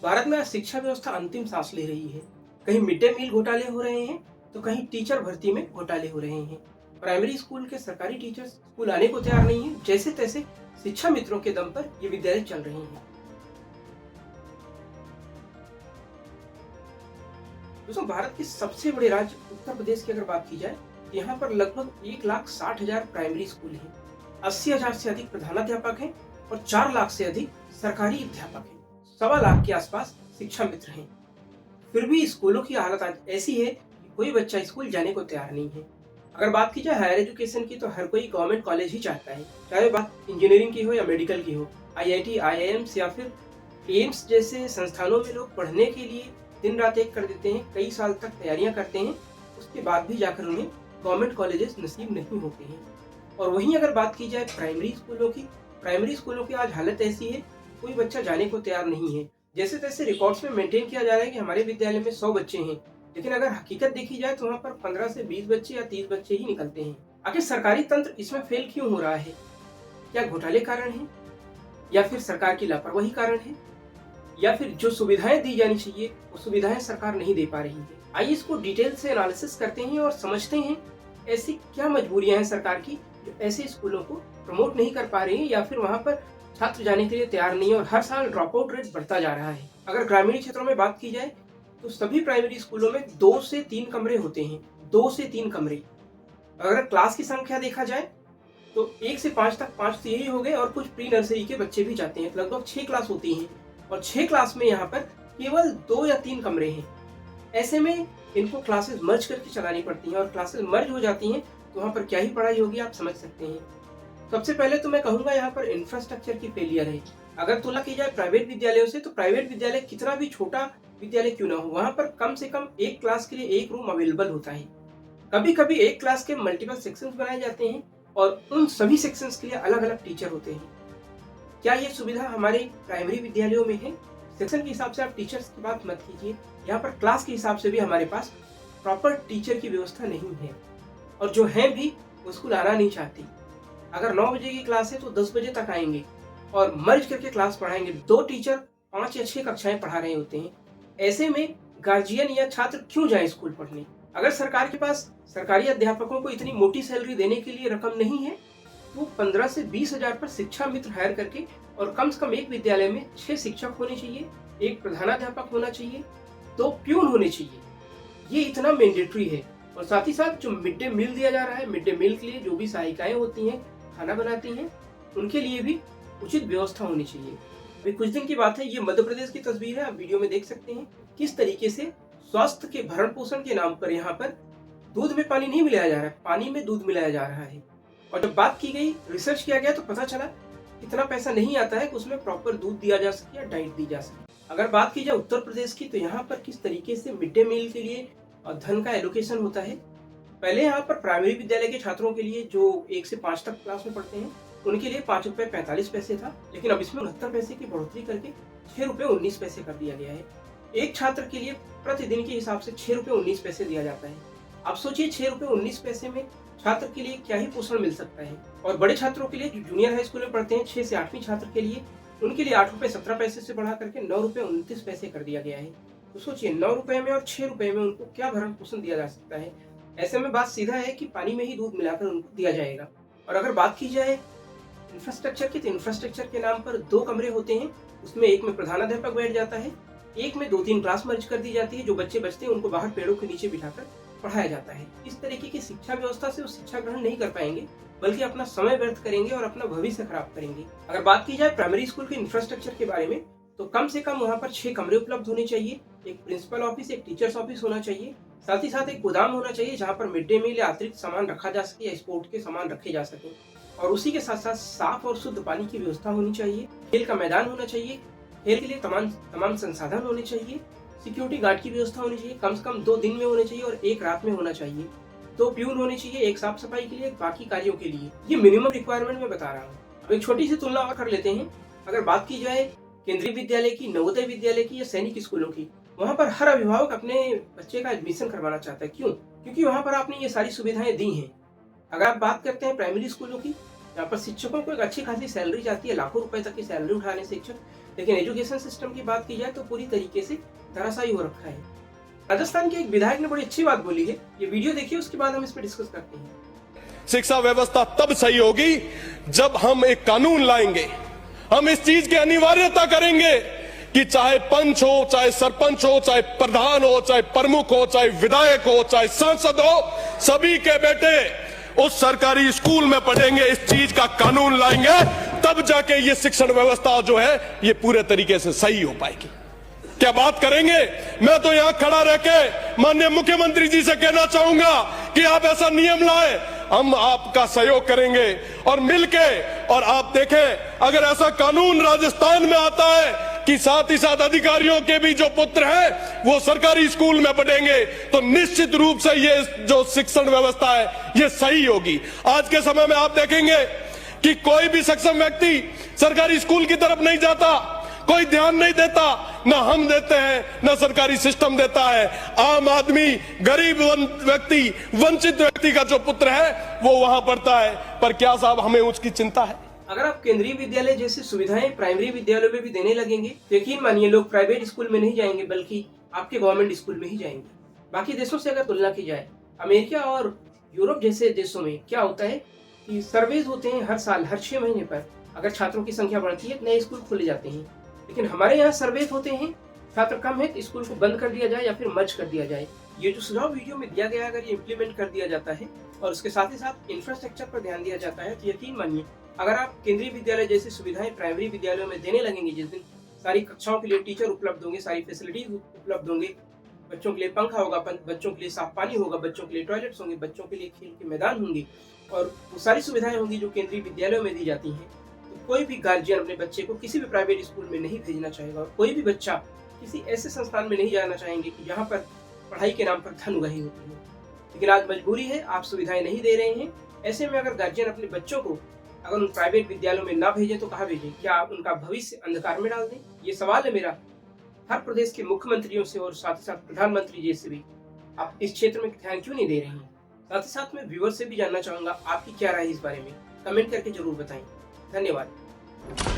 भारत में आज शिक्षा व्यवस्था अंतिम सांस ले रही है। कहीं मिड डे मील घोटाले हो रहे हैं, तो कहीं टीचर भर्ती में घोटाले हो रहे हैं। प्राइमरी स्कूल के सरकारी टीचर्स स्कूल आने को तैयार नहीं है। जैसे तैसे शिक्षा मित्रों के दम पर ये विद्यालय चल रहे हैं। दोस्तों, भारत के सबसे बड़े राज्य उत्तर प्रदेश की अगर बात की जाए, तो यहाँ पर लगभग 1,60,000 प्राइमरी स्कूल हैं। 80,000 से अधिक प्रधानाध्यापक हैं और 4 लाख से अधिक सरकारी अध्यापक हैं। 1.25 लाख के आसपास शिक्षा मित्र हैं। फिर भी स्कूलों की हालत आज ऐसी है कि कोई बच्चा स्कूल जाने को तैयार नहीं है। अगर बात की जाए हायर एजुकेशन की, तो हर कोई गवर्नमेंट कॉलेज ही चाहता है, चाहे बात इंजीनियरिंग की हो या मेडिकल की हो। आईआईटी, आईआईएम्स या फिर एम्स जैसे संस्थानों में लोग पढ़ने के लिए दिन रात एक कर देते हैं, कई साल तक तैयारियां करते हैं, उसके बाद भी जाकर उन्हें गवर्नमेंट कॉलेजेस नसीब नहीं होते हैं। और वहीं अगर बात की जाए प्राइमरी स्कूलों की आज हालत ऐसी है, कोई बच्चा जाने को तैयार नहीं है। जैसे तैसे रिकॉर्ड्स में मेंटेन किया जा रहा है कि हमारे विद्यालय में 100 बच्चे हैं, लेकिन अगर हकीकत देखी जाए तो वहाँ पर 15 से 20 बच्चे या 30 बच्चे ही निकलते हैं। आखिर सरकारी तंत्र इसमें फेल क्यों हो रहा है? क्या घोटाले कारण है, या फिर सरकार की लापरवाही कारण है, या फिर जो सुविधाएं दी जानी चाहिए वो सुविधाएं सरकार नहीं दे पा रही है? आइए इसको डिटेल से एनालिसिस करते हैं और समझते हैं ऐसी क्या मजबूरियां हैं सरकार की जो ऐसे स्कूलों को प्रमोट नहीं कर पा रही है, या फिर वहां पर छात्र जाने के लिए तैयार नहीं है और हर साल ड्रॉप आउट रेट बढ़ता जा रहा है। अगर ग्रामीण क्षेत्रों में बात की जाए, तो सभी प्राइमरी स्कूलों में 2 से 3 कमरे होते हैं। 2 से 3 कमरे। अगर क्लास की संख्या देखा जाए, तो 1 से 5 तक 5 तो यही हो गए, और कुछ प्री नर्सरी के बच्चे भी जाते हैं। लगभग 6 क्लास होती हैं, और 6 क्लास में यहाँ पर केवल 2 या 3 कमरे हैं। ऐसे में इनको क्लासेस मर्ज करके चलानी पड़ती हैं, और क्लासेस मर्ज हो जाती हैं तो वहाँ पर क्या ही पढ़ाई होगी, आप समझ सकते हैं। सबसे पहले तो मैं कहूँगा यहाँ पर इंफ्रास्ट्रक्चर की फेलियर है। अगर तुलना की जाए प्राइवेट विद्यालयों से, तो प्राइवेट विद्यालय कितना भी छोटा विद्यालय क्यों ना हो, वहाँ पर कम से कम एक क्लास के लिए एक रूम अवेलेबल होता है। कभी कभी एक क्लास के मल्टीपल सेक्शंस बनाए जाते हैं, और उन सभी सेक्शंस के लिए अलग अलग टीचर होते हैं। क्या ये सुविधा हमारे प्राइमरी विद्यालयों में है? सेक्शन के हिसाब से आप टीचर्स की बात मत कीजिए, यहाँ पर क्लास के हिसाब से भी हमारे पास प्रॉपर टीचर की व्यवस्था नहीं है, और जो है भी वो स्कूल आना नहीं चाहती। अगर 9 बजे की क्लास है तो 10 बजे तक आएंगे और मर्ज करके क्लास पढ़ाएंगे। 2 टीचर 5 या 6 कक्षाएं पढ़ा रहे होते हैं। ऐसे में गार्जियन या छात्र क्यों जाए स्कूल पढ़ने? अगर सरकार के पास सरकारी अध्यापकों को इतनी मोटी सैलरी देने के लिए रकम नहीं है, वो 15 से 20 हजार पर शिक्षा मित्र हायर करके, और कम से कम एक विद्यालय में 6 शिक्षक होने चाहिए, एक प्रधानाध्यापक होना चाहिए, 2 प्यून होने चाहिए। ये इतना मैंडेटरी है। और साथ ही साथ जो मिड डे मील दिया जा रहा है, मिड डे मील के लिए जो भी सहायिकाएं होती हैं, खाना बनाती हैं, उनके लिए भी उचित व्यवस्था होनी चाहिए। अभी कुछ दिन की बात है, ये मध्य प्रदेश की तस्वीर है, आप वीडियो में देख सकते हैं किस तरीके से स्वास्थ्य के भरण पोषण के नाम पर यहाँ पर दूध में पानी नहीं मिलाया जा रहा है, पानी में दूध मिलाया जा रहा है। और जब बात की गई, रिसर्च किया गया, तो पता चला इतना पैसा नहीं आता है कि उसमें प्रॉपर दूध दिया जा सके या डाइट दी जा सके। अगर बात की जाए उत्तर प्रदेश की, तो यहाँ पर किस तरीके से मिड डे मील के लिए धन का एलोकेशन होता है। पहले यहाँ पर प्राइमरी विद्यालय के छात्रों के लिए जो 1 से 5 तक क्लास में पढ़ते हैं, उनके लिए 5 रुपए 45 पैसे था, लेकिन अब इसमें 69 पैसे की बढ़ोतरी करके 6 रुपए 19 पैसे कर दिया गया है। एक छात्र के लिए प्रतिदिन के हिसाब से 6 रुपए 19 पैसे दिया जाता है। आप सोचिए, 6 रुपए 19 पैसे में छात्र के लिए क्या ही पोषण मिल सकता है। और बड़े छात्रों के लिए जो जूनियर हाई स्कूल में पढ़ते हैं, 6 से 8वीं छात्र के लिए, उनके लिए 8 रुपए 17 पैसे से बढ़ा करके 9 रुपए 29 पैसे कर दिया गया है। तो सोचिए, 9 रुपए में और 6 रुपए में उनको क्या भरण पोषण दिया जा सकता है। ऐसे में बात सीधा है कि पानी में ही दूध मिलाकर उनको दिया जाएगा। और अगर बात की जाए इंफ्रास्ट्रक्चर की, तो इंफ्रास्ट्रक्चर के नाम पर 2 कमरे होते हैं, उसमें एक में प्रधानाध्यापक बैठ जाता है, एक में 2-3 क्लास मर्ज कर दी जाती है। जो बच्चे बचते हैं उनको बाहर पेड़ों के नीचे बिठाकर पढ़ाया जाता है। इस तरीके की शिक्षा व्यवस्था से वो शिक्षा ग्रहण नहीं कर पाएंगे, बल्कि अपना समय व्यर्थ करेंगे और अपना भविष्य खराब करेंगे। अगर बात की जाए प्राइमरी स्कूल के इंफ्रास्ट्रक्चर के बारे में, तो कम से कम वहाँ पर 6 कमरे उपलब्ध होने चाहिए, एक प्रिंसिपल ऑफिस, एक टीचर्स ऑफिस होना चाहिए, साथ ही साथ एक गोदाम होना चाहिए जहाँ पर मिड डे मील या अतिरिक्त सामान रखा जा सके या स्पोर्ट के सामान रखे जा सके। और उसी के साथ साथ साफ और शुद्ध पानी की व्यवस्था होनी चाहिए, खेल का मैदान होना चाहिए, खेल के लिए तमाम संसाधन होने चाहिए, सिक्योरिटी गार्ड की व्यवस्था होनी चाहिए, कम से कम 2 दिन में होने चाहिए और 1 रात में होना चाहिए, 2 प्यून होने चाहिए, एक साफ सफाई के लिए, एक बाकी कार्यों के लिए। ये मिनिमम रिक्वायरमेंट मैं बता रहा हूँ। अब एक छोटी सी तुलना और कर लेते हैं। अगर बात की जाए केंद्रीय विद्यालय की, नवोदय विद्यालय की या सैनिक स्कूलों की, वहाँ पर हर अभिभावक अपने बच्चे का एडमिशन करवाना चाहता है। क्यों? क्योंकि वहाँ पर आपने ये सारी सुविधाएं दी हैं। अगर आप बात करते हैं प्राइमरी स्कूलों की, यहाँ पर शिक्षकों को एक अच्छी खासी सैलरी जाती है, लाखों रुपए तक की सैलरी उठा रहे हैं शिक्षक, लेकिन एजुकेशन सिस्टम की बात की जाए तो पूरी तरीके से धराशायी हो रखा है। राजस्थान के एक विधायक ने बड़ी अच्छी बात बोली है, ये वीडियो देखिए, उसके बाद हम इस पर डिस्कस करते हैं। शिक्षा व्यवस्था तब सही होगी जब हम एक कानून लाएंगे, हम इस चीज की अनिवार्यता करेंगे कि चाहे पंच हो, चाहे सरपंच हो, चाहे प्रधान हो, चाहे प्रमुख हो, चाहे विधायक हो, चाहे सांसद हो, सभी के बेटे उस सरकारी स्कूल में पढ़ेंगे। इस चीज का कानून लाएंगे तब जाके ये शिक्षण व्यवस्था जो है ये पूरे तरीके से सही हो पाएगी। क्या बात करेंगे? मैं तो यहां खड़ा रह के माननीय मुख्यमंत्री जी से कहना चाहूंगा कि आप ऐसा नियम लाए, हम आपका सहयोग करेंगे और मिलके, और आप देखें अगर ऐसा कानून राजस्थान में आता है कि साथ ही साथ अधिकारियों के भी जो पुत्र हैं वो सरकारी स्कूल में पढ़ेंगे, तो निश्चित रूप से ये जो शिक्षण व्यवस्था है ये सही होगी। आज के समय में आप देखेंगे कि कोई भी सक्षम व्यक्ति सरकारी स्कूल की तरफ नहीं जाता, कोई ध्यान नहीं देता, ना हम देते हैं ना सरकारी सिस्टम देता है। आम आदमी, गरीब व्यक्ति, वंचित व्यक्ति का जो पुत्र है वो वहां पढ़ता है। पर क्या साहब हमें उसकी चिंता है? अगर आप केंद्रीय विद्यालय जैसी सुविधाएं प्राइमरी विद्यालयों में भी देने लगेंगे तो यकीन मानिए लोग प्राइवेट स्कूल में नहीं जाएंगे बल्कि आपके गवर्नमेंट स्कूल में ही जाएंगे। बाकी देशों से अगर तुलना की जाए, अमेरिका और यूरोप जैसे देशों में क्या होता है कि सर्वेज होते हैं हर साल, हर 6 महीने पर। अगर छात्रों की संख्या बढ़ती है नए स्कूल खोले जाते हैं, लेकिन हमारे यहाँ सर्वेज होते हैं छात्र कम है तो स्कूल को बंद कर दिया जाए या फिर मर्ज कर दिया जाए। ये जो सुझाव वीडियो में दिया गया, अगर ये इम्प्लीमेंट कर दिया जाता है और उसके साथ ही साथ इंफ्रास्ट्रक्चर पर ध्यान दिया जाता है तो यकीन मानिए अगर आप केंद्रीय विद्यालय जैसी सुविधाएं प्राइमरी विद्यालयों में देने लगेंगे, जिस दिन सारी कक्षाओं के लिए टीचर उपलब्ध होंगे, सारी फैसिलिटीज उपलब्ध होंगे, बच्चों के लिए पंखा होगा, बच्चों के लिए साफ पानी होगा, बच्चों के लिए टॉयलेट्स होंगे, बच्चों के लिए खेल के मैदान होंगे और वो सारी सुविधाएं होंगी जो केंद्रीय विद्यालयों में दी जाती हैं, तो कोई भी गार्जियन अपने बच्चे को किसी भी प्राइवेट स्कूल में नहीं भेजना चाहेगा और कोई भी बच्चा किसी ऐसे संस्थान में नहीं जाना चाहेंगे कि जहाँ पर पढ़ाई के नाम पर धन उगाही होती है। लेकिन आज मजबूरी है, आप सुविधाएं नहीं दे रहे हैं। ऐसे में अगर गार्जियन अपने बच्चों को अगर उन प्राइवेट विद्यालयों में ना भेजें तो कहाँ भेजें? क्या आप उनका भविष्य अंधकार में डाल दें? ये सवाल है मेरा हर प्रदेश के मुख्यमंत्रियों से और साथ ही साथ प्रधानमंत्री जी से भी। आप इस क्षेत्र में ध्यान क्यों नहीं दे रहे हैं? साथ ही साथ मैं व्यूअर से भी जानना चाहूंगा आपकी क्या राय है इस बारे में, कमेंट करके जरूर बताएं। धन्यवाद।